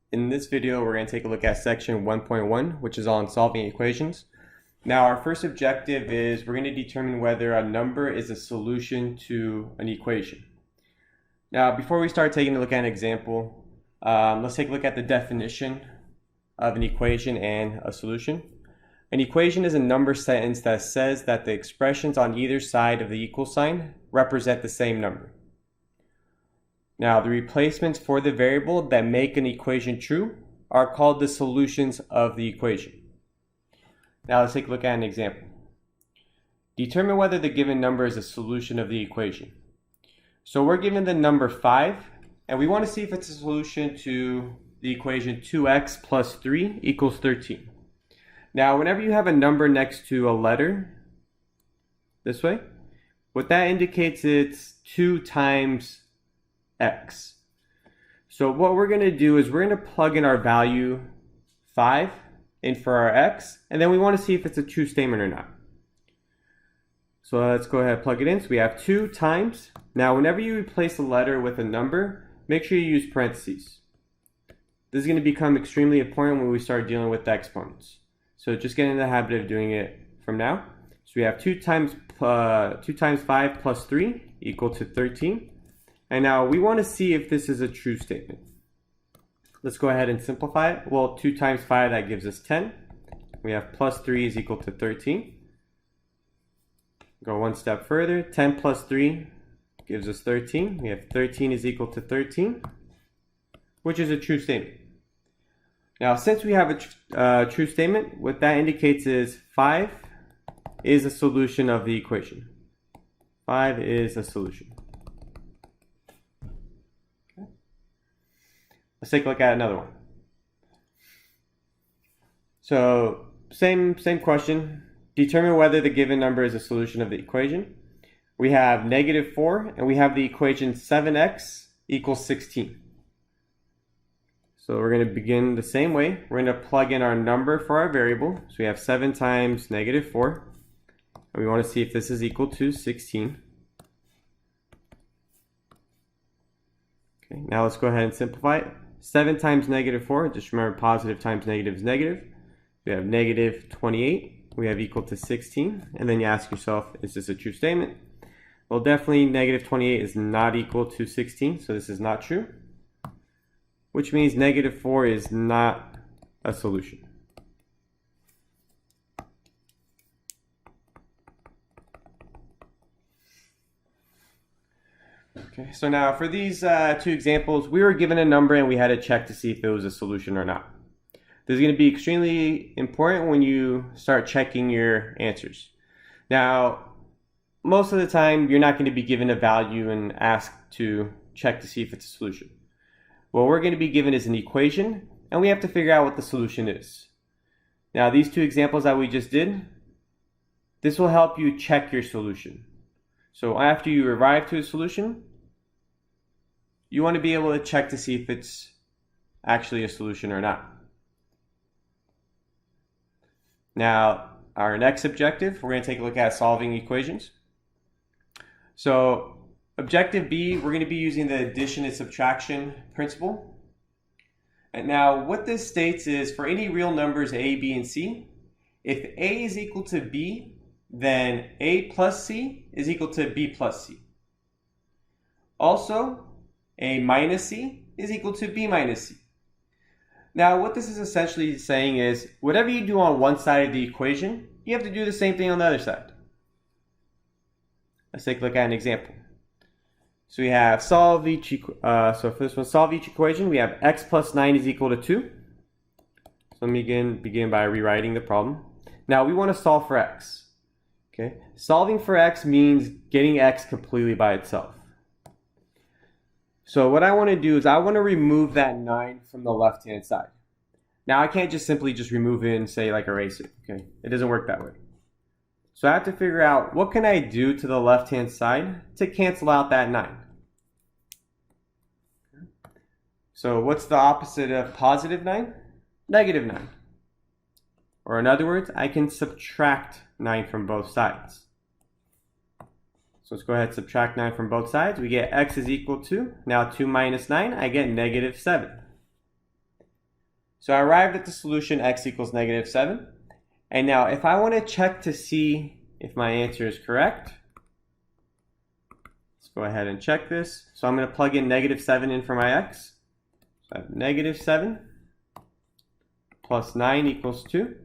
In this video, we're going to take a look at section 1.1, which is on solving equations. Now, our first objective is we're going to determine whether a number is a solution to an equation. Now, before we start taking a look at an example, let's take a look at the definition of an equation and a solution. An equation is a number sentence that says that the expressions on either side of the equal sign represent the same number. Now, the replacements for the variable that make an equation true are called the solutions of the equation. Now, let's take a look at an example. Determine whether the given number is a solution of the equation. So we're given the number 5, and we want to see if it's a solution to the equation 2x plus 3 equals 13. Now, whenever you have a number next to a letter, this way, what that indicates it's 2 times x. So what we're going to do is we're going to plug in our value 5 in for our x, and then we want to see if it's a true statement or not. So let's go ahead and plug it in. So we have 2 times. Now whenever you replace a letter with a number, make sure you use parentheses. This is going to become extremely important when we start dealing with the exponents. So just get in the habit of doing it from now. So we have 2 times 5 plus 3 equal to 13. And now we want to see if this is a true statement. Let's go ahead and simplify it. Well, 2 times 5, that gives us 10. We have plus 3 is equal to 13. Go one step further. 10 plus 3 gives us 13. We have 13 is equal to 13, which is a true statement. Now, since we have a true statement, what that indicates is 5 is a solution of the equation. 5 is a solution. Let's take a look at another one. So same question. Determine whether the given number is a solution of the equation. We have negative 4, and we have the equation 7x equals 16. So we're going to begin the same way. We're going to plug in our number for our variable. So we have 7 times negative 4. And we want to see if this is equal to 16. Okay, now let's go ahead and simplify it. 7 times negative 4, just remember positive times negative is negative. We have negative 28, we have equal to 16, and then you ask yourself, is this a true statement? Well, definitely negative 28 is not equal to 16, so this is not true, which means negative 4 is not a solution. Okay, so now for these two examples, we were given a number and we had to check to see if it was a solution or not. This is going to be extremely important when you start checking your answers. Now, most of the time, you're not going to be given a value and asked to check to see if it's a solution. What we're going to be given is an equation, and we have to figure out what the solution is. Now, these two examples that we just did, this will help you check your solution. So after you arrive to a solution, you want to be able to check to see if it's actually a solution or not. Now, our next objective, we're going to take a look at solving equations. So, objective B, we're going to be using the addition and subtraction principle. And now, what this states is for any real numbers A, B, and C, if A is equal to B, then A plus C is equal to B plus C. Also, A minus C is equal to B minus C. Now, what this is essentially saying is, whatever you do on one side of the equation, you have to do the same thing on the other side. Let's take a look at an example. So we have solve each, so for this one, solve each equation, we have x plus 9 is equal to 2. So let me begin by rewriting the problem. Now, we want to solve for x. Okay, solving for x means getting x completely by itself. So what I want to do is I want to remove that 9 from the left-hand side. Now I can't just simply remove it and say like erase it. Okay, it doesn't work that way. So I have to figure out what can I do to the left-hand side to cancel out that 9. So what's the opposite of positive 9? Negative 9. Or in other words, I can subtract 9 from both sides. So let's go ahead and subtract 9 from both sides. We get x is equal to, now 2 minus 9, I get negative 7. So I arrived at the solution x equals negative 7. And now if I want to check to see if my answer is correct, let's go ahead and check this. So I'm going to plug in negative 7 in for my x. So I have negative 7 plus 9 equals 2.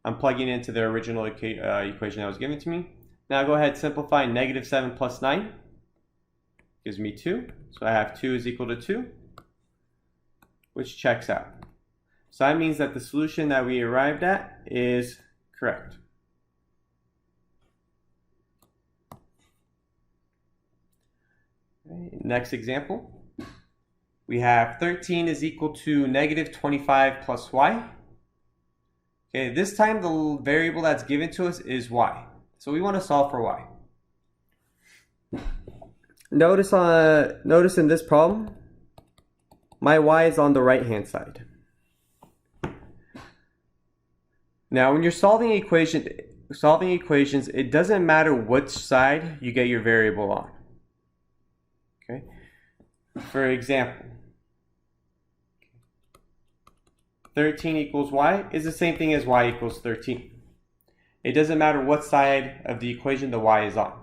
I'm plugging into the original equation that was given to me. Now go ahead and simplify. Negative 7 plus 9 gives me 2. So I have 2 is equal to 2, which checks out. So that means that the solution that we arrived at is correct. Okay, next example. We have 13 is equal to negative 25 plus y. Okay, this time the variable that's given to us is y. So we want to solve for y. Notice in this problem, my y is on the right-hand side. Now, when you're solving equations, it doesn't matter which side you get your variable on. Okay. For example, 13 equals y is the same thing as y equals 13. It doesn't matter what side of the equation the y is on.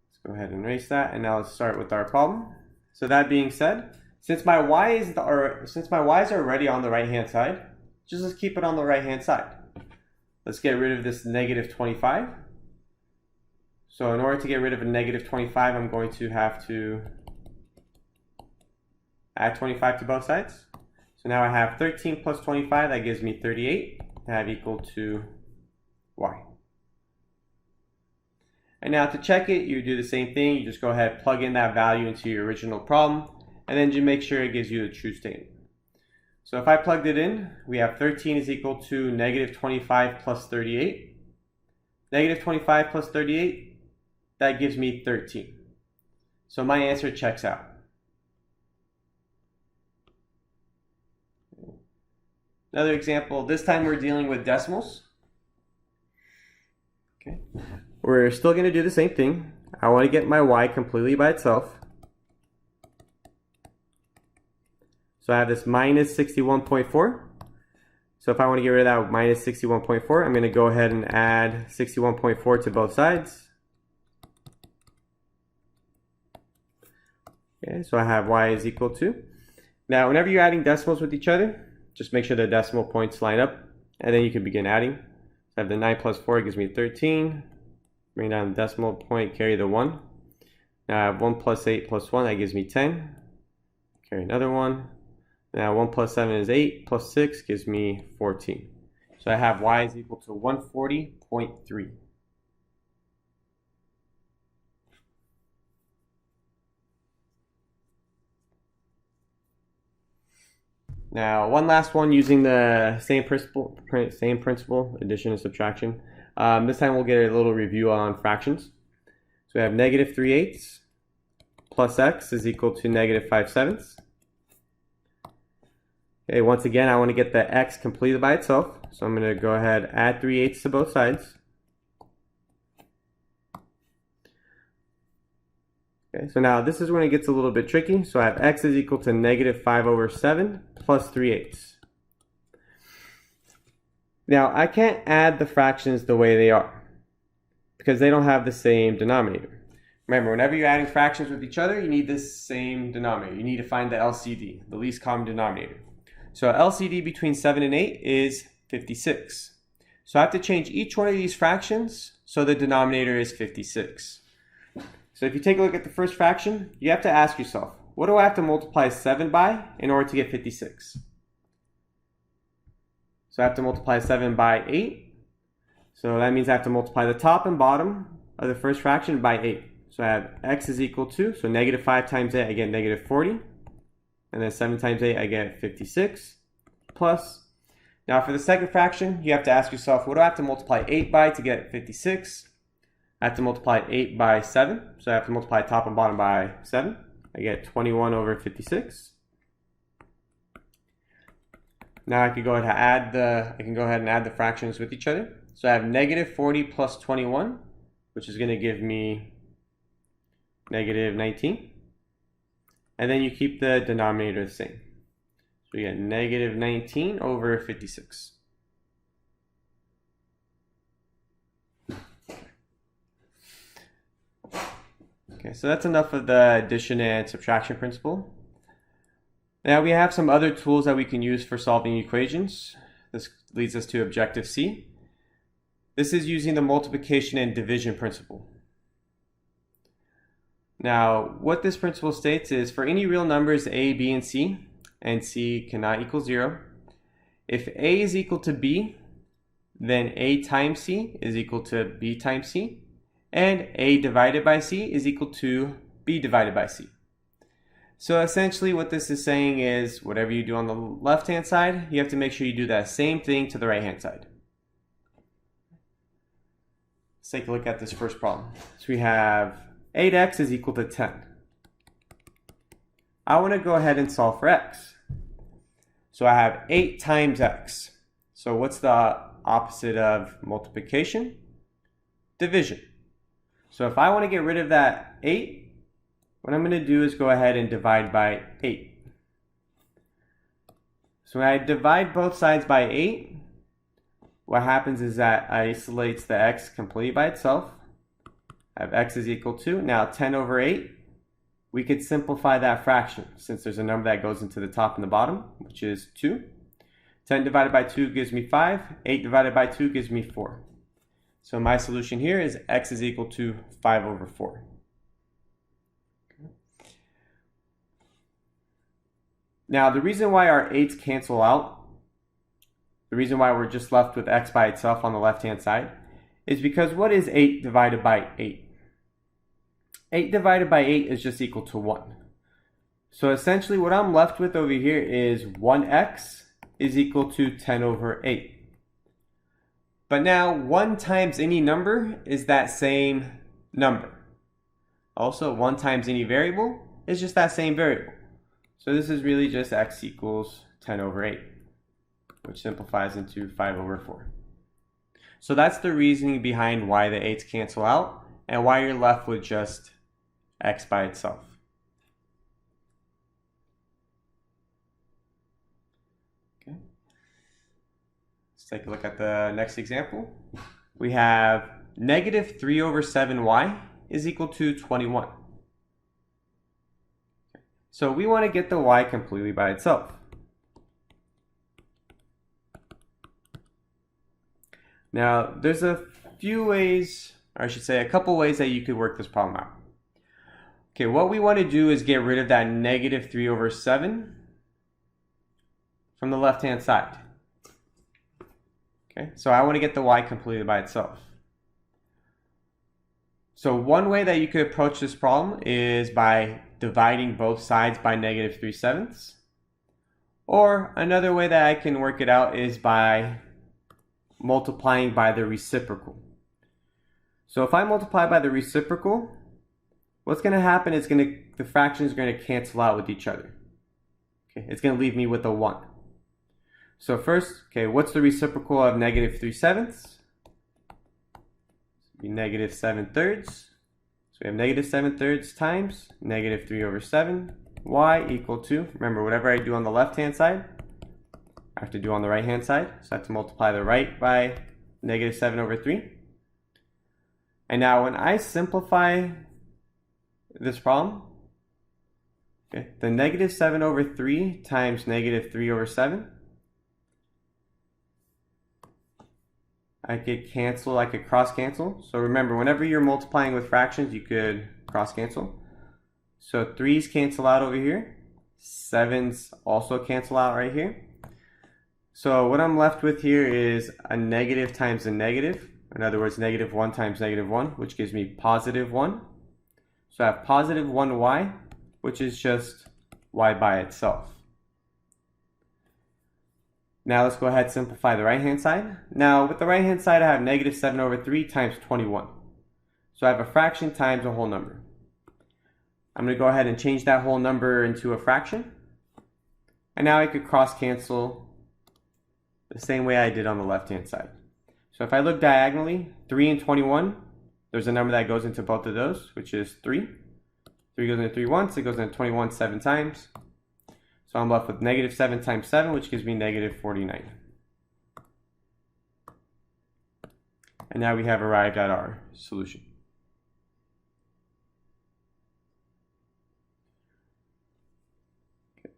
Let's go ahead and erase that, and now let's start with our problem. So that being said, since my y's are already on the right-hand side, just let's keep it on the right-hand side. Let's get rid of this negative 25. So in order to get rid of a negative 25, I'm going to have to add 25 to both sides. So now I have 13 plus 25, that gives me 38. I have equal to y. And now to check it, you do the same thing. You just go ahead, plug in that value into your original problem, and then just make sure it gives you a true statement. So if I plugged it in, we have 13 is equal to negative 25 plus 38. Negative 25 plus 38, that gives me 13. So my answer checks out. Another example, this time we're dealing with decimals. Okay. We're still going to do the same thing. I want to get my y completely by itself. So I have this minus 61.4. So if I want to get rid of that minus 61.4, I'm going to go ahead and add 61.4 to both sides. Okay, so I have y is equal to. Now, whenever you're adding decimals with each other, just make sure the decimal points line up, and then you can begin adding. So I have the 9 plus 4 gives me 13. Bring down the decimal point, carry the 1. Now I have 1 plus 8 plus 1, that gives me 10. Carry another 1. Now 1 plus 7 is 8, plus 6 gives me 14. So I have y is equal to 140.3. Now one last one using the same principle, addition and subtraction. This time we'll get a little review on fractions. So we have negative 3/8 plus x is equal to negative 5/7. Okay, once again, I want to get the x completed by itself. So I'm going to go ahead, add 3/8 to both sides. Okay, so now this is when it gets a little bit tricky. So I have x is equal to negative 5/7 plus 3/8. Now I can't add the fractions the way they are because they don't have the same denominator. Remember, whenever you're adding fractions with each other, you need this same denominator. You need to find the LCD, the least common denominator. So LCD between 7 and 8 is 56. So I have to change each one of these fractions so the denominator is 56. So if you take a look at the first fraction, you have to ask yourself, what do I have to multiply 7 by in order to get 56? So I have to multiply 7 by 8. So that means I have to multiply the top and bottom of the first fraction by 8. So I have x is equal to, so negative 5 times 8, I get negative 40. And then 7 times 8, I get 56. Plus, now for the second fraction, you have to ask yourself, what do I have to multiply 8 by to get 56? I have to multiply 8 by 7. So I have to multiply top and bottom by 7. I get 21 over 56. Now I can go ahead and add the fractions with each other. So I have negative 40 plus 21, which is going to give me negative 19. and then you keep the denominator the same. So we get negative 19 over 56. Okay, so that's enough of the addition and subtraction principle. Now we have some other tools that we can use for solving equations. This leads us to objective C. This is using the multiplication and division principle. Now, what this principle states is for any real numbers a, b, and c cannot equal 0, if a is equal to b, then a times c is equal to b times c, and a divided by c is equal to b divided by c. So essentially what this is saying is whatever you do on the left-hand side, you have to make sure you do that same thing to the right-hand side. Let's take a look at this first problem. So we have 8x is equal to 10. I want to go ahead and solve for x. So I have 8 times x. So what's the opposite of multiplication? Division. So if I want to get rid of that 8, what I'm going to do is go ahead and divide by 8. So when I divide both sides by 8, what happens is that isolates the x completely by itself. I have x is equal to, now 10 over 8. We could simplify that fraction since there's a number that goes into the top and the bottom, which is 2. 10 divided by 2 gives me 5. 8 divided by 2 gives me 4. So my solution here is x is equal to 5 over 4. Now the reason why our 8's cancel out, the reason why we're just left with x by itself on the left-hand side, is because what is 8 divided by 8? 8 divided by 8 is just equal to 1. So essentially what I'm left with over here is 1x is equal to 10 over 8. But now 1 times any number is that same number. Also 1 times any variable is just that same variable. So this is really just x equals 10 over 8, which simplifies into 5 over 4. So that's the reasoning behind why the 8's cancel out and why you're left with just x by itself. Okay. Let's take a look at the next example. We have negative 3 over 7y is equal to 21. So we want to get the y completely by itself. Now, there's a few ways, or I should say a couple ways that you could work this problem out. Okay, what we want to do is get rid of that negative 3 over 7 from the left-hand side. Okay, so I want to get the y completely by itself. So one way that you could approach this problem is by dividing both sides by negative 3/7. Or another way that I can work it out is by multiplying by the reciprocal. So if I multiply by the reciprocal, what's going to happen is the fractions are going to cancel out with each other. Okay, it's going to leave me with a 1. So first, okay, what's the reciprocal of negative 3/7? Be negative 7/3. So we have negative 7/3 times negative 3 over 7, y equal to, remember whatever I do on the left-hand side, I have to do on the right-hand side. So I have to multiply the right by negative 7 over 3. And now when I simplify this problem, okay, the negative 7 over 3 times negative 3 over 7, I could cancel, I could cross cancel. So remember, whenever you're multiplying with fractions, you could cross cancel. So 3's cancel out over here. 7's also cancel out right here. So what I'm left with here is a negative times a negative. In other words, negative 1 times negative 1, which gives me positive 1. So I have positive 1y, which is just y by itself. Now let's go ahead and simplify the right-hand side. Now with the right-hand side, I have negative 7 over 3 times 21. So I have a fraction times a whole number. I'm going to go ahead and change that whole number into a fraction. And now I could cross cancel the same way I did on the left-hand side. So if I look diagonally, 3 and 21, there's a number that goes into both of those, which is 3. 3 goes into 3 once, it goes into 21 7 times. So I'm left with negative 7 times 7, which gives me negative 49. And now we have arrived at our solution.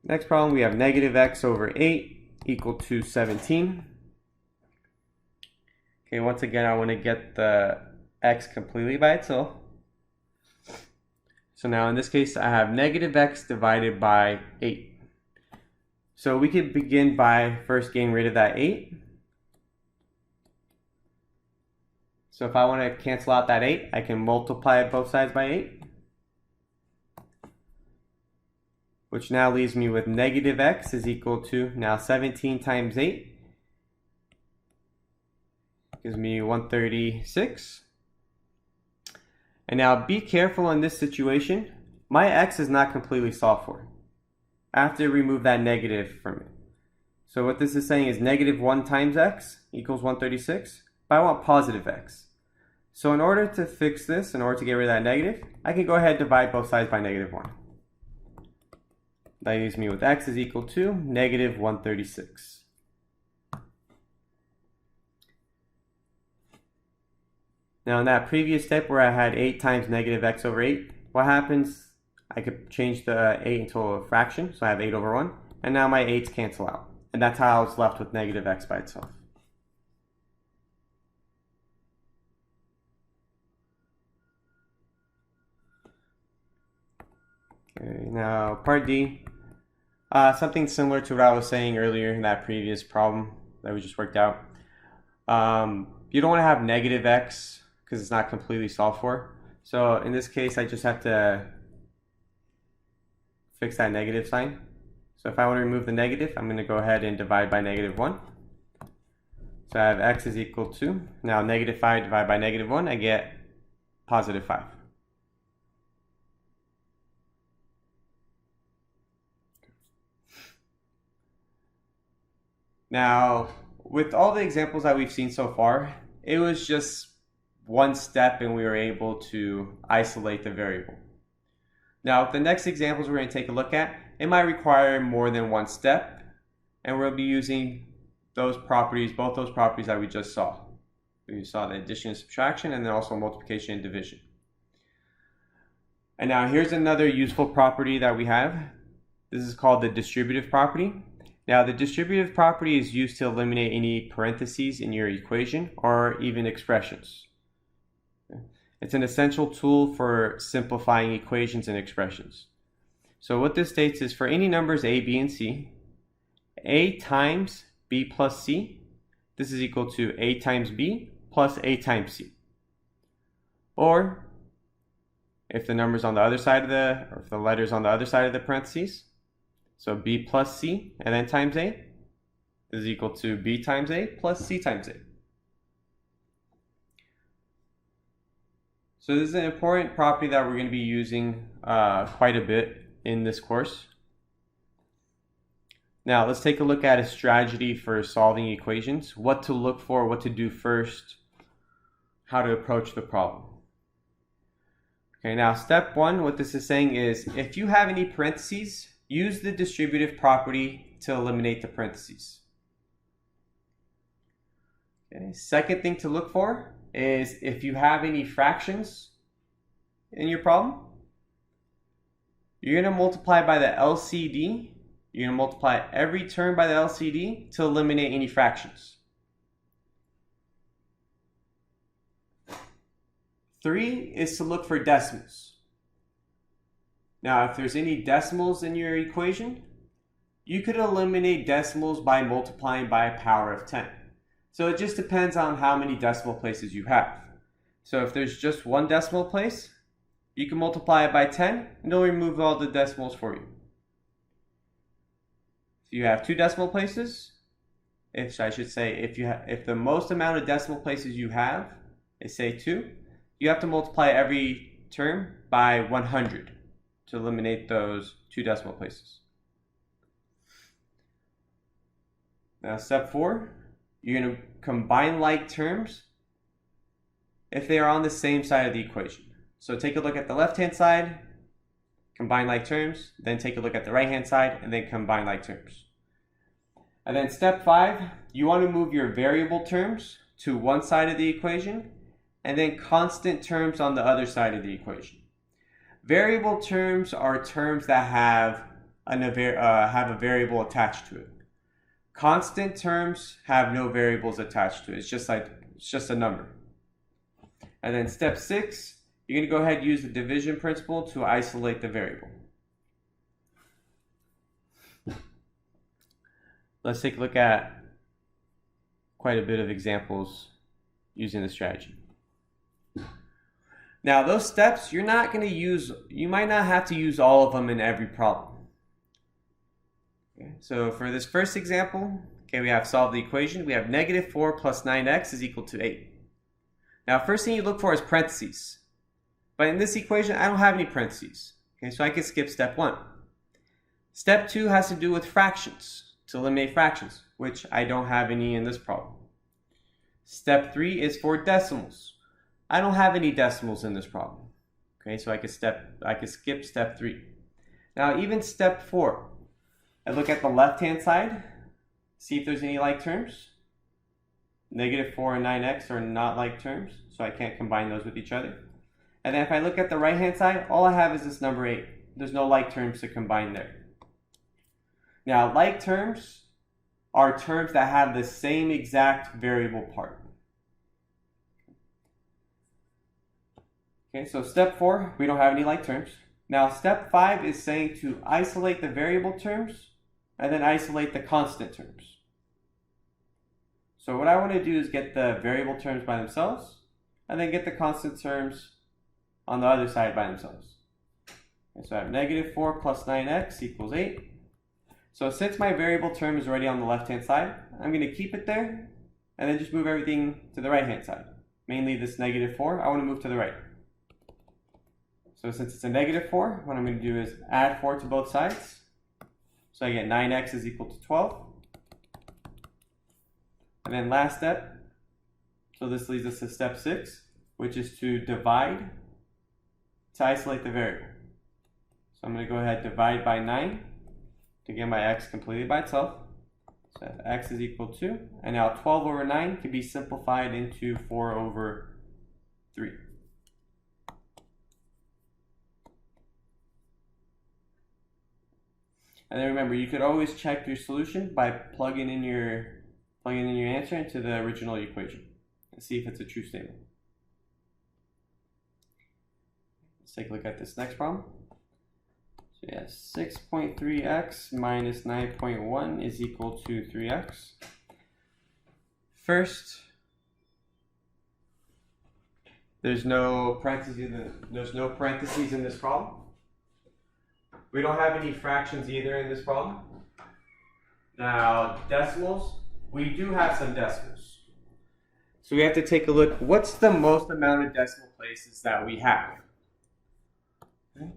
Next problem, we have negative x over 8 equal to 17. Okay, once again, I want to get the x completely by itself. So now in this case, I have negative x divided by 8. So we could begin by first getting rid of that 8. So if I want to cancel out that 8, I can multiply both sides by 8. Which now leaves me with negative x is equal to now 17 times 8. Gives me 136. And now be careful in this situation. My x is not completely solved for. I have to remove that negative from it. So what this is saying is negative 1 times x equals 136. But I want positive x. So in order to fix this, in order to get rid of that negative, I can go ahead and divide both sides by negative 1. That leaves me with x is equal to negative 136. Now in that previous step where I had 8 times negative x over 8, what happens? I could change the 8 into a fraction, so I have 8 over 1, and now my 8's cancel out. And that's how I was left with negative x by itself. Okay, now part D. Something similar to what I was saying earlier in that previous problem that we just worked out. You don't want to have negative x because it's not completely solved for. So in this case, I just have to fix that negative sign. So if I want to remove the negative, I'm going to go ahead and divide by negative 1. So I have x is equal to, now negative 5 divided by negative 1, I get positive 5. Now, with all the examples that we've seen so far, it was just one step and we were able to isolate the variable. Now, the next examples we're going to take a look at, it might require more than one step, and we'll be using those properties, both those properties that we just saw. We saw the addition and subtraction, and then also multiplication and division. And now here's another useful property that we have. This is called the distributive property. Now, the distributive property is used to eliminate any parentheses in your equation or even expressions. It's an essential tool for simplifying equations and expressions. So what this states is for any numbers a, b, and c, a times b plus c, this is equal to a times b plus a times c. Or if the number's on the other side of or if the letter's on the other side of the parentheses, so b plus c and then times a is equal to b times a plus c times a. So this is an important property that we're going to be using quite a bit in this course. Now let's take a look at a strategy for solving equations, what to look for, what to do first, how to approach the problem. Okay, now step 1, what this is saying is if you have any parentheses, use the distributive property to eliminate the parentheses. Okay, second thing to look for is if you have any fractions in your problem, you're going to multiply by the LCD. You're going to multiply every term by the LCD to eliminate any fractions. 3 is to look for decimals. Now, if there's any decimals in your equation, you could eliminate decimals by multiplying by a power of 10. So it just depends on how many decimal places you have. So if there's just one decimal place, you can multiply it by 10 and it'll remove all the decimals for you. If you have 2 decimal places, if the most amount of decimal places you have is say 2, you have to multiply every term by 100 to eliminate those 2 decimal places. Now step 4, you're going to combine like terms if they are on the same side of the equation. So take a look at the left-hand side combine like terms, then take a look at the right hand side, and then combine like terms. And then step 5, you want to move your variable terms to one side of the equation, and then constant terms on the other side of the equation. Variable terms are terms that have a variable attached to it. Constant terms have no variables attached to it. It's just a number. And then step 6, you're going to go ahead and use the division principle to isolate the variable. Let's take a look at quite a bit of examples using the strategy. Now those steps, you might not have to use all of them in every problem. Okay, so for this first example, we have solved the equation. We have -4 plus 9x is equal to 8. Now first thing you look for is parentheses. But in this equation, I don't have any parentheses. Okay, so I can skip step 1. Step 2 has to do with fractions, to eliminate fractions, which I don't have any in this problem. Step 3 is for decimals. I don't have any decimals in this problem. Okay, so I could skip step 3. Now even step 4, I look at the left-hand side, see if there's any like terms. -4 and 9x are not like terms, so I can't combine those with each other. And then if I look at the right-hand side, all I have is this number 8. There's no like terms to combine there. Now, like terms are terms that have the same exact variable part. Okay, so step 4, we don't have any like terms. Now, step 5 is saying to isolate the variable terms and then isolate the constant terms. So what I want to do is get the variable terms by themselves and then get the constant terms on the other side by themselves. Okay, so I have -4 plus 9x equals 8. So since my variable term is already on the left-hand side, I'm going to keep it there and then just move everything to the right-hand side. Mainly this -4, I want to move to the right. So since it's a -4, what I'm going to do is add 4 to both sides. So I get 9x is equal to 12. And then last step, so this leads us to step 6, which is to divide to isolate the variable. So I'm going to go ahead and divide by 9 to get my x completely by itself. So x is equal to, and now 12 over 9 can be simplified into 4 over 3. And then remember, you could always check your solution by plugging in your answer into the original equation and see if it's a true statement. Let's take a look at this next problem. So yeah, 6.3x minus 9.1 is equal to 3x. First, there's no parentheses in this problem. We don't have any fractions either in this problem. Now, decimals, we do have some decimals. So we have to take a look, what's the most amount of decimal places that we have? Okay.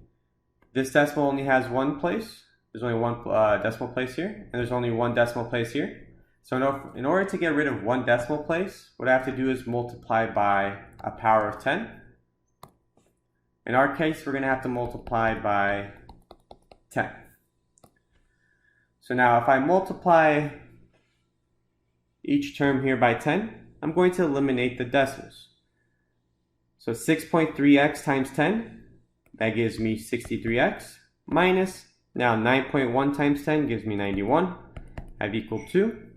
This decimal only has one place. There's only one decimal place here, and there's only one decimal place here. So in order to get rid of one decimal place, what I have to do is multiply by a power of 10. In our case, we're going to have to multiply by 10. So now if I multiply each term here by 10, I'm going to eliminate the decimals. So 6.3x times 10, that gives me 63x, minus, now 9.1 times 10 gives me 91, I have equal to.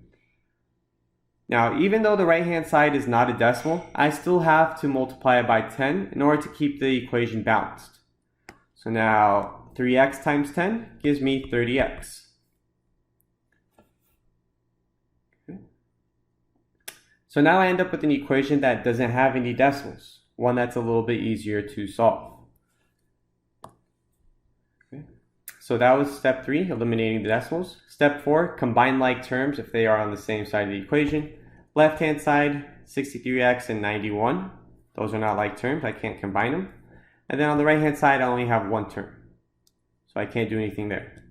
Now, even though the right-hand side is not a decimal, I still have to multiply it by 10 in order to keep the equation balanced. So now, 3x times 10 gives me 30x. Okay. So now I end up with an equation that doesn't have any decimals, one that's a little bit easier to solve. Okay. So that was step 3, eliminating the decimals. Step 4, combine like terms if they are on the same side of the equation. Left-hand side, 63x and 91. Those are not like terms, I can't combine them. And then on the right-hand side, I only have one term. So I can't do anything there.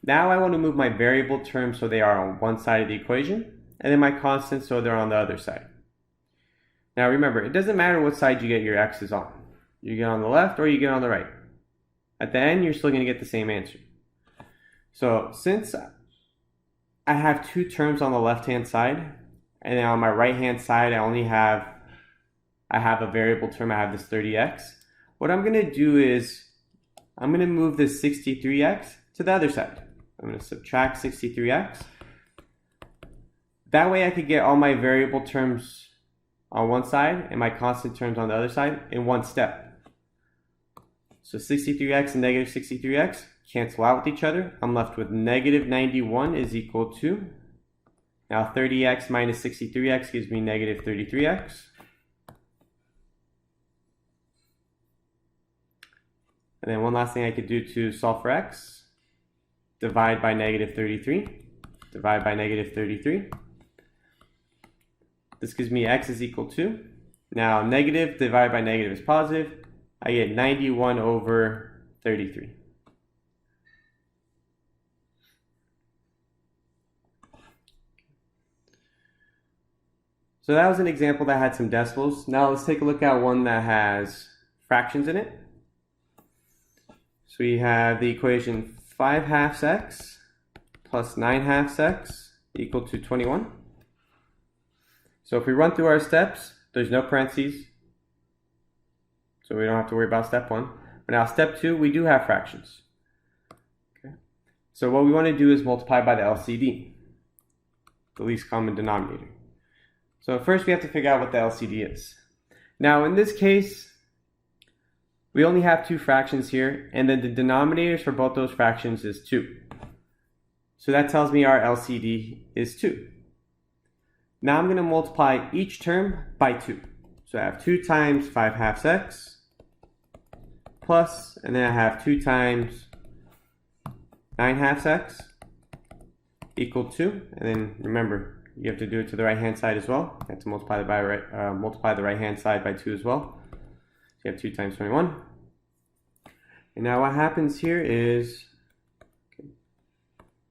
Now I want to move my variable terms so they are on one side of the equation, and then my constants so they're on the other side. Now remember, it doesn't matter what side you get your x's on. You get on the left or you get on the right. At the end, you're still going to get the same answer. So since I have two terms on the left-hand side, and then on my right-hand side, I have a variable term, I have this 30x. What I'm going to do is I'm going to move this 63x to the other side. I'm going to subtract 63x. That way I could get all my variable terms on one side and my constant terms on the other side in one step. So 63x and negative 63x cancel out with each other. I'm left with negative 91 is equal to, now 30x minus 63x gives me negative 33x. And then one last thing I could do to solve for x, divide by negative 33, divide by negative 33. This gives me x is equal to, now negative divided by negative is positive. I get 91 over 33. So that was an example that had some decimals. Now let's take a look at one that has fractions in it. So we have the equation 5/2 x plus 9/2 x equal to 21. So if we run through our steps, there's no parentheses, so we don't have to worry about step 1. But now step 2, we do have fractions. Okay. So what we want to do is multiply by the LCD, the least common denominator. So first we have to figure out what the LCD is. Now in this case, we only have two fractions here, and then the denominators for both those fractions is 2. So that tells me our LCD is 2. Now I'm going to multiply each term by 2. So I have 2 times 5/2 x plus, and then I have 2 times 9/2 x equal to, and then remember, you have to do it to the right-hand side as well. You have to multiply the right-hand side by 2 as well. So you have 2 times 21. And now what happens here is,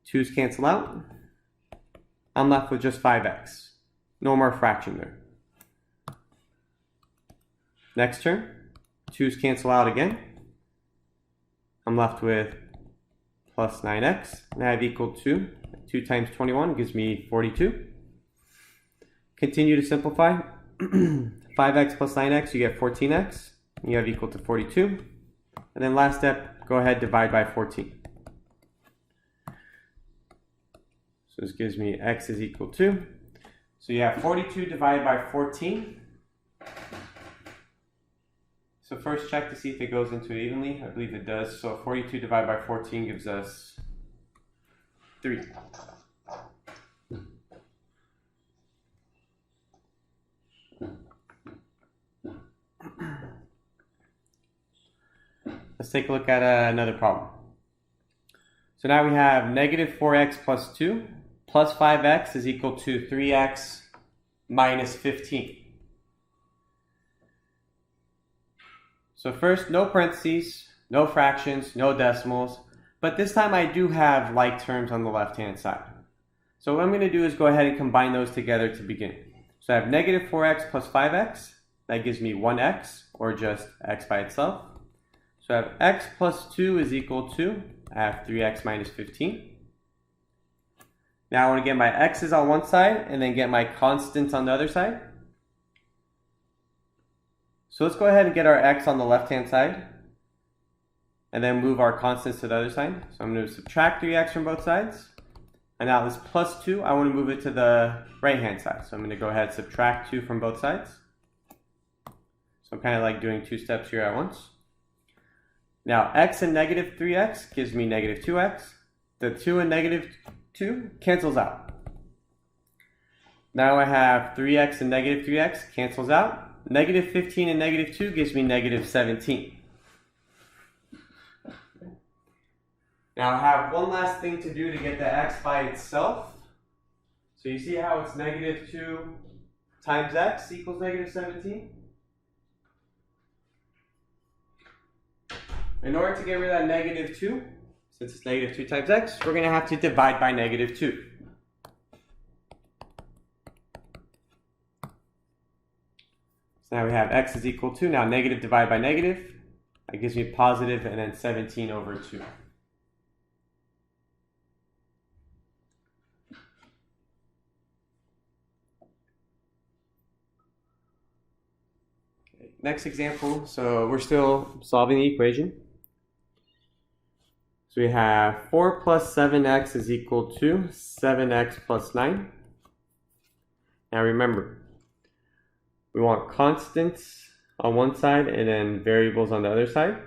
2's cancel out. I'm left with just 5x. No more fraction there. Next term, 2's cancel out again. I'm left with plus 9x. And I have equal to 2 times 21 gives me 42. Continue to simplify. 5x plus 9x, you get 14x. You have equal to 42. And then last step, go ahead, divide by 14. So this gives me x is equal to, so you have 42 divided by 14. So first check to see if it goes into it evenly. I believe it does. So 42 divided by 14 gives us 3. Let's take a look at another problem. So now we have negative 4x plus 2 plus 5x is equal to 3x minus 15. So first, no parentheses, no fractions, no decimals, but this time I do have like terms on the left-hand side. So what I'm going to do is go ahead and combine those together to begin. So I have negative 4x plus 5x, that gives me 1x, or just x by itself. So I have x plus 2 is equal to, I have 3x minus 15. Now I want to get my x's on one side and then get my constants on the other side. So let's go ahead and get our x on the left-hand side and then move our constants to the other side. So I'm going to subtract 3x from both sides. And now this plus 2, I want to move it to the right-hand side. So I'm going to go ahead and subtract 2 from both sides. So I'm kind of like doing 2 steps here at once. Now x and negative 3x gives me negative 2x. The 2 and negative 2 cancels out. Now I have 3x and negative 3x cancels out. Negative 15 and negative 2 gives me negative 17. Now I have one last thing to do to get the x by itself. So you see how it's negative 2 times x equals negative 17? In order to get rid of that negative 2, since it's negative 2 times x, we're going to have to divide by negative 2. So now we have x is equal to, now negative divided by negative, That gives me positive and then 17 over 2. Okay, next example, so we're still solving the equation. So we have 4 plus 7x is equal to 7x plus 9. Now remember, we want constants on one side and then variables on the other side.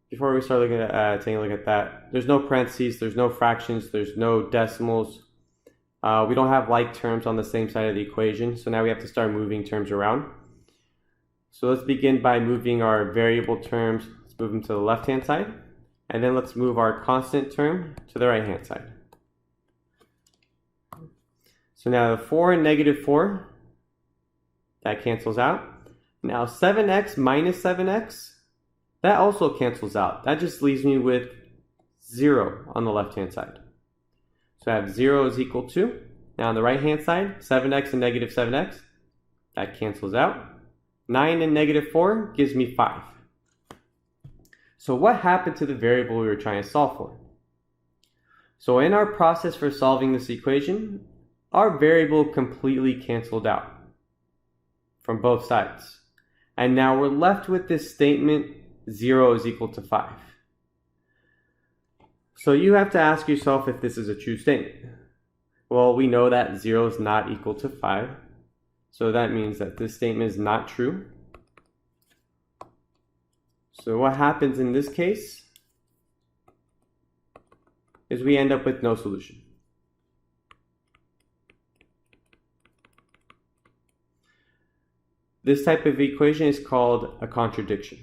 Before we start looking at taking a look at that, there's no parentheses, there's no fractions, there's no decimals. We don't have like terms on the same side of the equation, so now we have to start moving terms around. So let's begin by moving our variable terms. Let's move them to the left-hand side, and then let's move our constant term to the right-hand side. So now the 4 and negative 4, that cancels out. Now 7x minus 7x, that also cancels out. That just leaves me with 0 on the left-hand side. So I have 0 is equal to, now on the right-hand side, 7x and negative 7x, that cancels out. 9 and negative 4 gives me 5. So what happened to the variable we were trying to solve for? So in our process for solving this equation, our variable completely canceled out from both sides. And now we're left with this statement, 0 is equal to 5. So you have to ask yourself if this is a true statement. Well, we know that 0 is not equal to 5. So that means that this statement is not true. So what happens in this case is we end up with no solution. This type of equation is called a contradiction.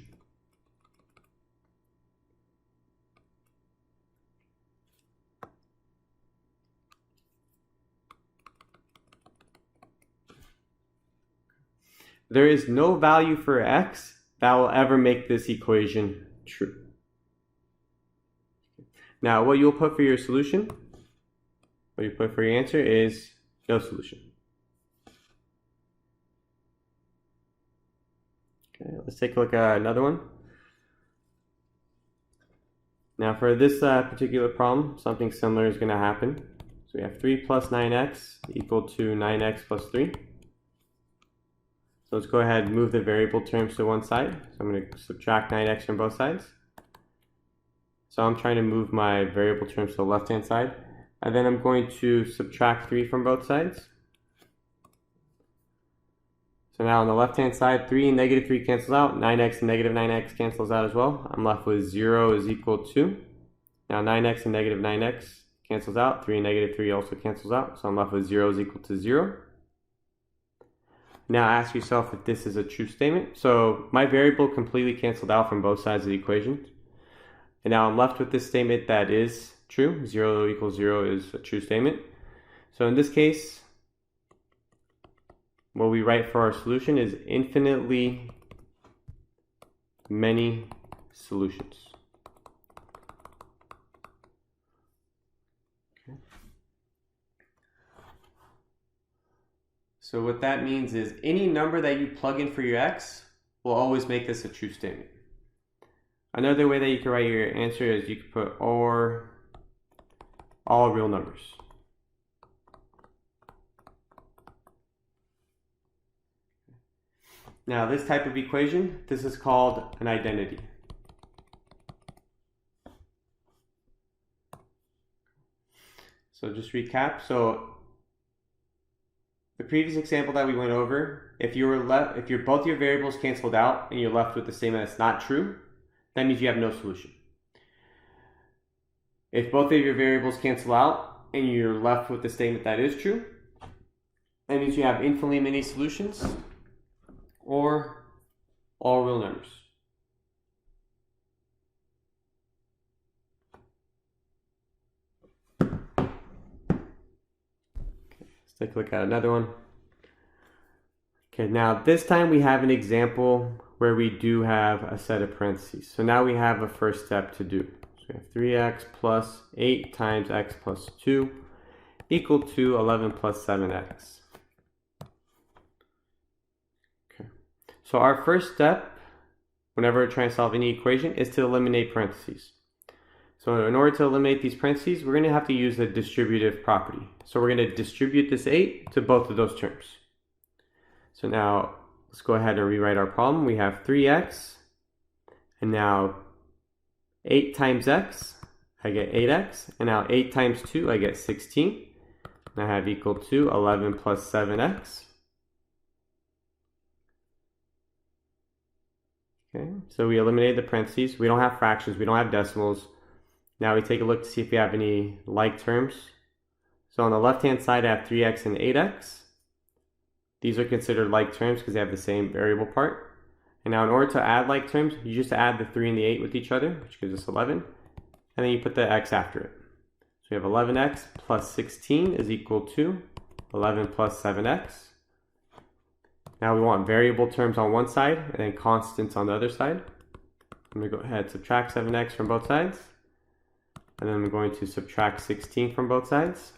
There is no value for x that will ever make this equation true. Now, what you'll put for your solution, what you put for your answer is no solution. Okay, let's take a look at another one. Now, for this particular problem, something similar is going to happen. So we have 3 plus 9x equal to 9x plus 3. So let's go ahead and move the variable terms to one side. So I'm going to subtract 9x from both sides. So I'm trying to move my variable terms to the left-hand side. And then I'm going to subtract 3 from both sides. So now on the left-hand side, 3 and negative 3 cancels out. 9x and negative 9x cancels out as well. I'm left with 0 is equal to. Now 9x and negative 9x cancels out. 3 and negative 3 also cancels out. So I'm left with 0 is equal to 0. Now ask yourself if this is a true statement. So my variable completely canceled out from both sides of the equation. And now I'm left with this statement that is true. 0 equals 0 is a true statement. So in this case, what we write for our solution is infinitely many solutions. Okay. So what that means is any number that you plug in for your x will always make this a true statement. Another way that you can write your answer is you can put or all real numbers. Now this type of equation, this is called an identity. So just recap. So the previous example that we went over, if both your variables canceled out and you're left with the statement that's not true, that means you have no solution. If both of your variables cancel out and you're left with the statement that is true, that means you have infinitely many solutions or all real numbers. Okay, let's take a look at another one. Okay, now this time we have an example where we do have a set of parentheses. So now we have a first step to do. So we have 3x plus 8 times x plus 2 equal to 11 plus 7x. Okay. So our first step, whenever we're trying to solve any equation, is to eliminate parentheses. So in order to eliminate these parentheses, we're going to have to use the distributive property. So we're going to distribute this 8 to both of those terms. So now let's go ahead and rewrite our problem. We have 3x, and now 8 times x, I get 8x, and now 8 times 2, I get 16. And I have equal to 11 plus 7x. Okay, so we eliminated the parentheses. We don't have fractions, we don't have decimals. Now we take a look to see if we have any like terms. So on the left-hand side, I have 3x and 8x. These are considered like terms because they have the same variable part. And now in order to add like terms, you just add the 3 and the 8 with each other, which gives us 11. And then you put the x after it. So we have 11x plus 16 is equal to 11 plus 7x. Now we want variable terms on one side and then constants on the other side. I'm going to go ahead and subtract 7x from both sides. And then I'm going to subtract 16 from both sides.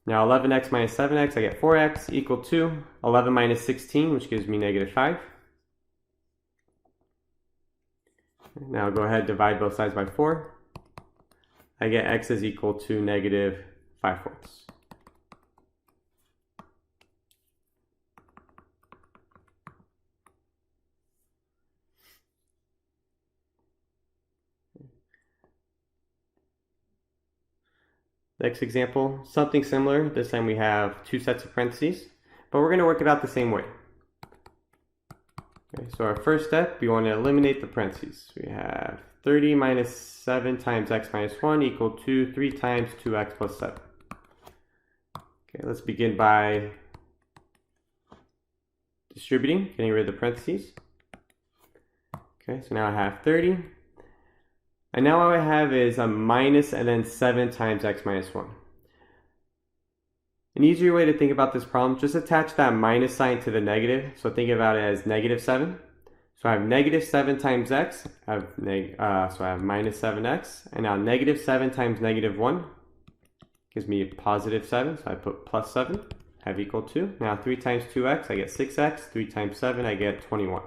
Now 11x minus 7x, I get 4x equal to 11 minus 16, which gives me negative 5. Now go ahead and divide both sides by 4. I get x is equal to negative 5/4. Next example, something similar. This time we have 2 sets of parentheses, but we're going to work it out the same way. Okay, so our first step, we want to eliminate the parentheses. We have 30 minus 7 times x minus 1 equal to 3 times 2x plus 7. Okay, let's begin by distributing, getting rid of the parentheses. Okay, so now I have 30. And now all I have is a minus and then 7 times x minus 1. An easier way to think about this problem, just attach that minus sign to the negative. So think about it as negative 7. So I have negative 7 times x, so I have minus 7x. And now negative 7 times negative 1 gives me positive 7. So I put plus 7, have equal to. Now 3 times 2x, I get 6x. 3 times 7, I get 21.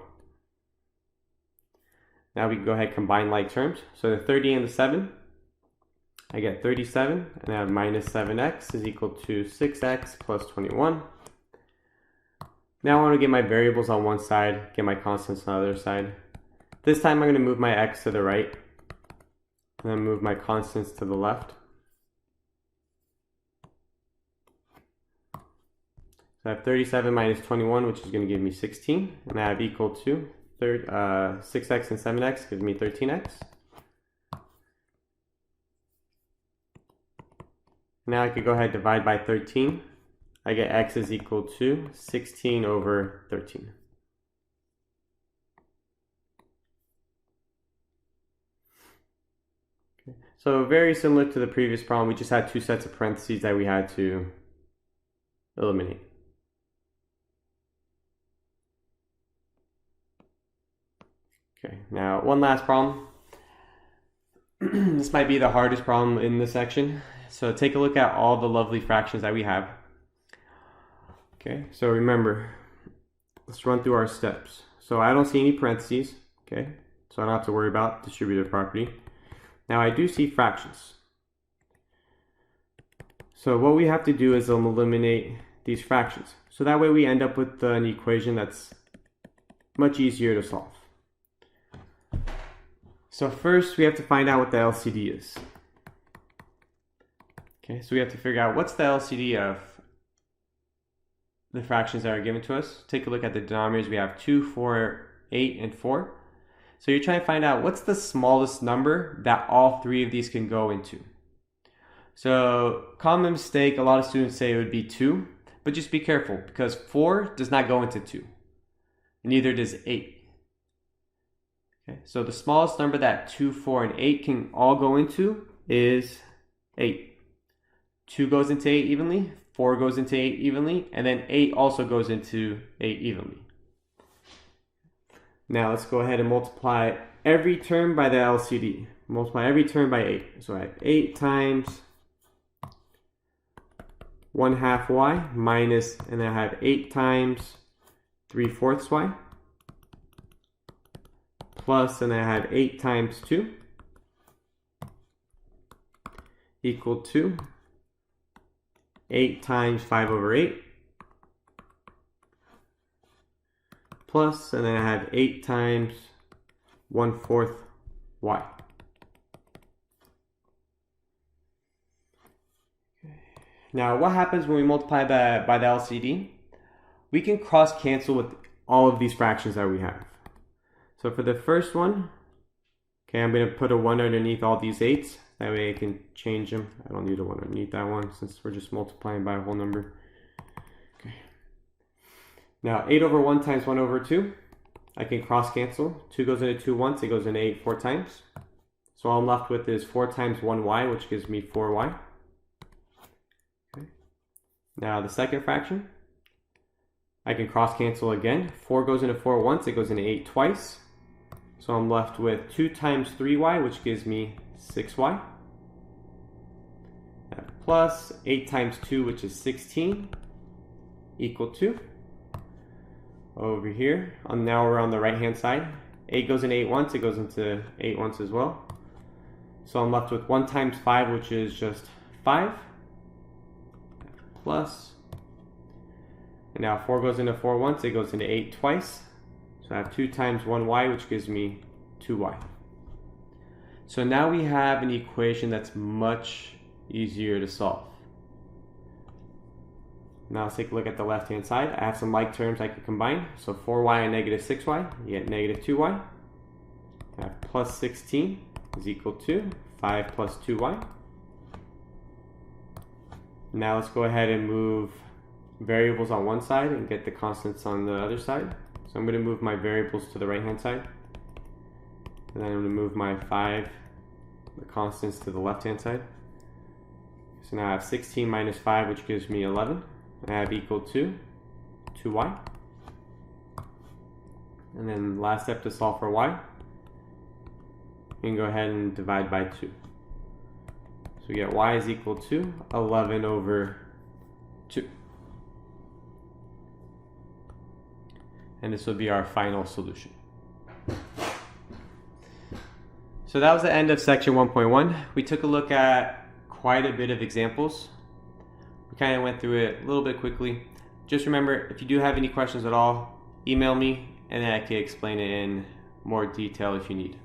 Now we can go ahead and combine like terms. So the 30 and the 7, I get 37, and I have minus 7x is equal to 6x plus 21. Now I want to get my variables on one side, get my constants on the other side. This time I'm going to move my x to the right, and then move my constants to the left. So I have 37 minus 21, which is going to give me 16, and I have equal to 6x and 7x gives me 13x. Now I could go ahead and divide by 13. I get x is equal to 16 over 13. Okay. So very similar to the previous problem, we just had 2 sets of parentheses that we had to eliminate. Okay, now one last problem. This might be the hardest problem in this section. So take a look at all the lovely fractions that we have. Okay, so remember, let's run through our steps. So I don't see any parentheses, okay? So I don't have to worry about distributive property. Now I do see fractions. So what we have to do is eliminate these fractions. So that way we end up with an equation that's much easier to solve. So first we have to find out what the LCD is. Okay, so we have to figure out what's the LCD of the fractions that are given to us. Take a look at the denominators. We have 2, 4, 8, and 4. So you're trying to find out what's the smallest number that all 3 of these can go into. So common mistake, a lot of students say it would be 2, but just be careful because 4 does not go into 2. Neither does 8. Okay, so the smallest number that 2, 4, and 8 can all go into is 8. 2 goes into 8 evenly, 4 goes into 8 evenly, and then 8 also goes into 8 evenly. Now let's go ahead and multiply every term by the LCD. Multiply every term by 8. So I have 8 times 1/2 y minus, and then I have 8 times 3/4 y plus, and then I have 8 times 2 equal to 8 times 5/8 plus, and then I have 8 times 1/4 y. Now, what happens when we multiply that by the LCD? We can cross cancel with all of these fractions that we have. So for the first one, okay, I'm going to put a 1 underneath all these 8s. That way I can change them. I don't need a 1 underneath that one since we're just multiplying by a whole number. Okay. Now 8/1 times 1/2. I can cross cancel. 2 goes into 2 once, it goes into 8 4 times. So all I'm left with is 4 times 1y, which gives me 4y. Okay. Now the second fraction, I can cross cancel again. 4 goes into 4 once, it goes into 8 twice. So I'm left with 2 times 3y, which gives me 6y. Plus 8 times 2, which is 16, equal to, over here, now we're on the right hand side. 8 goes into 8 once, it goes into 8 once as well. So I'm left with 1 times 5, which is just 5, plus, and now 4 goes into 4 once, it goes into 8 twice. So I have 2 times 1y, which gives me 2y. So now we have an equation that's much easier to solve. Now let's take a look at the left hand side. I have some like terms I can combine. So 4y and negative 6y, you get negative 2y. I have plus 16 is equal to 5 plus 2y. Now let's go ahead and move variables on one side and get the constants on the other side. So I'm going to move my variables to the right hand side. And then I'm going to move my 5, the constants, to the left hand side. So now I have 16 minus 5, which gives me 11. I have equal to 2y. And then last step to solve for y, you can go ahead and divide by 2. So we get y is equal to 11/2. And this will be our final solution. So that was the end of section 1.1. We took a look at quite a bit of examples. We kind of went through it a little bit quickly. Just remember, if you do have any questions at all, email me and then I can explain it in more detail if you need.